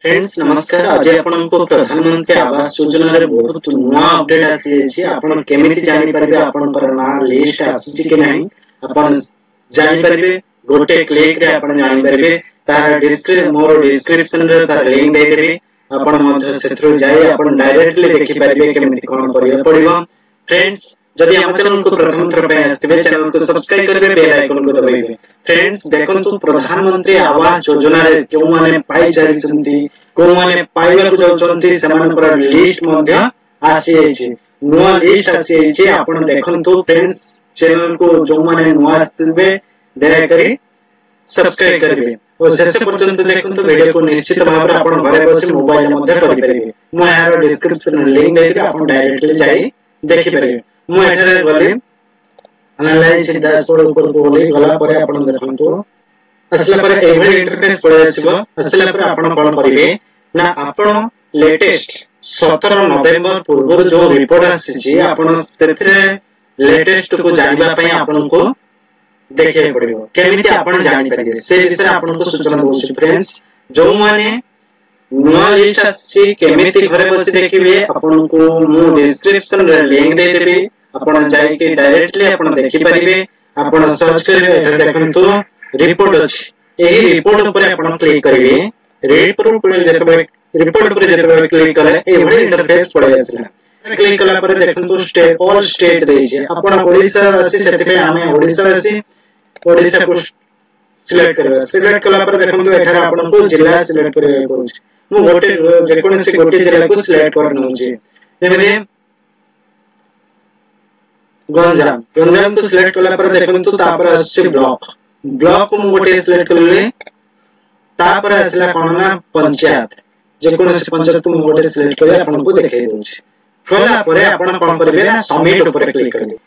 Friends नमस्कार। आज आपनको प्रधानमंत्री आवास योजना रे बहुत नुआ अपडेट आसी आपण केमिति जानि परबे आपनकर ना लिस्ट आसी कि नहीं आपण जानि परबे गोटे क्लिक रे आपण जानि परबे तार डिस्क्रिप्शन रे तार लिंक दे देबे आपण मध्य सेथरो जाय आपण डायरेक्टली देखि परबे केमिति कोन करिया पड़िबो। फ्रेंड्स जदि हम चैनल को प्रथम थर पे आस्ते चैनल को सब्सक्राइब करबे बेल आइकन को दबाइबे। फ्रेंड्स देखंतु प्रधानमंत्री आवास योजना रे केउ माने पाई जारिसंती को माने पाइबा को जाउचंती सेमानकर लिस्ट मध्य आसी आइछि नुआ लिस्ट आसी आइछि आपण देखंतु। फ्रेंड्स चैनल को जो माने नुआ आस्ते दया करी सब्सक्राइब करबे और शेष पर्यंत देखंतु वीडियो को निश्चित भाव रे आपण घरे बसी मोबाइल मध्य करि परिबे। मो यार डिस्क्रिप्शन लिंक दे देबे आपण डायरेक्टली जाई देखि परिबे। मो एठारे गले एनालाइसिस डैशबोर्ड ऊपर को गले गला परे आपण देखंतु असला परे एभली इंटरफेस पळे आसीबो। असला परे आपण कोन करिवे ना आपण लेटेस्ट 17 नवेम्बर पूर्व जो रिपोर्ट आसी आपण सेथिरे लेटेस्ट को जानिबा पई आपण को देखिए पड़िबो केमिति आपण जानि परिबे से विषय आपण को सूचना दोछि। फ्रेंड्स जो माने नुआ लिस्ट आसी केमिति घरे बसी देखिबे आपण को मु डिस्क्रिप्शन रे लिंक दे देबे आपण जाई के डायरेक्टली आपण देखि परिबे। आपण सर्च करबे एटा देखंतु रिपोर्ट अछि एही रिपोर्ट ऊपर आपण क्लिक करिवे। रिपोर्ट ऊपर जेतबे क्लिक करे एभली इंटरफेस पड़े आसीला क्लिक कला पर देखंतु स्टेट ऑल स्टेट देछि आपण ओडिसा आसी सेते आमे ओडिसा को सिलेक्ट करबा। सिलेक्ट कला पर देखंतु एठार आपण को जिल्ला सिलेक्ट करे कोछि मु गोटे जेकोनसी गोटे जिल्ला को सिलेक्ट करनो छै जेमे गंजाम को सिलेक्ट कला पर देखंतु तापर आछि ब्लॉक को मु गोटे सिलेक्ट करले तापर आसला कोन ना पंचायत जेकोनसी पंचायत को मु गोटे सिलेक्ट करे आपण को देखाइ दउ छै। कला परे आपण कोन करबे ना सबमिट ऊपर क्लिक करबे।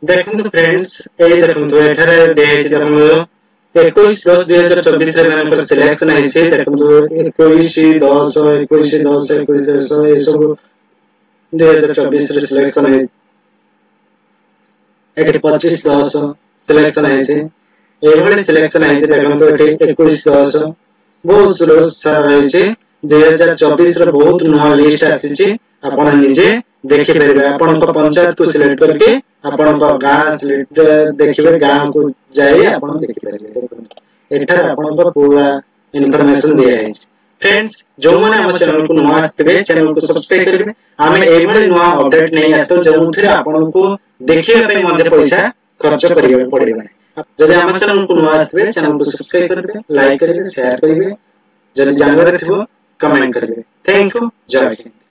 देखंतु फ्रेंड्स ए देखंतु एठारे देछि देखंतु 21/10/2024 रे मानकर सिलेक्शन है छै। देखंतु 21/10 ए सब 2024 रे सिलेक्शन है एठी 25/10 सिलेक्शन है छै एभली सिलेक्शन है छै। देखंतु एठी 21/10 बहुत सारा है छै 2024 रे बहुत नया लिस्ट आसी छै आपण निजे देखि परबे। आपण को पंचायत को सिलेक्ट करके आपण को गां सिलेक्ट देखिबे गां को जाई आपण देखि परबे। एठा आपण को पूरा इंफॉर्मेशन दिया है। फ्रेंड्स जो माने हम चैनल को नया आस्ते चैनल को सब्सक्राइब करबे। आमे एभली नया अपडेट नै आस्तो जोंथिरे आपण को देखिबा पे मध्ये पैसा खर्च करियो पड़िबा। जदि हम चैनल को नया आस्ते चैनल को सब्सक्राइब करबे लाइक करबे शेयर करबे जदि जानवर थिबो कमेंट करबे। थैंक यू जय हिंद।